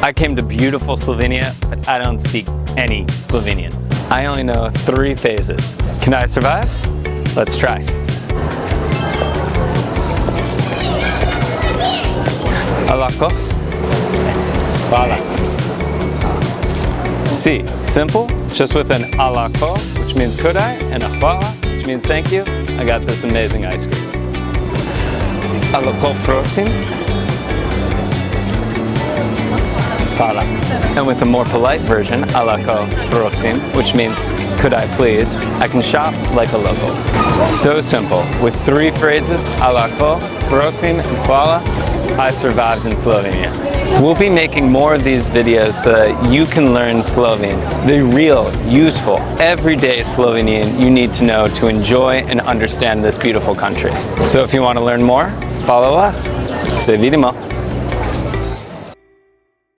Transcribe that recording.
I came to beautiful Slovenia, but I don't speak any Slovenian. I only know 3 phases. Can I survive? Let's try. Lahko. Hvala. Si, simple, just with an lahko, which means could I, and a hvala, which means thank you. I got this amazing ice cream. Lahko, prosim. Hvala. And with a more polite version, lahko, prosim, which means could I please, I can shop like a local. So simple. With 3 phrases, lahko, prosim, and hvala, I survived in Slovenia. We'll be making more of these videos so that you can learn Slovene, the real, useful, everyday Slovenian you need to know to enjoy and understand this beautiful country. So if you want to learn more, follow us. Se vidimo.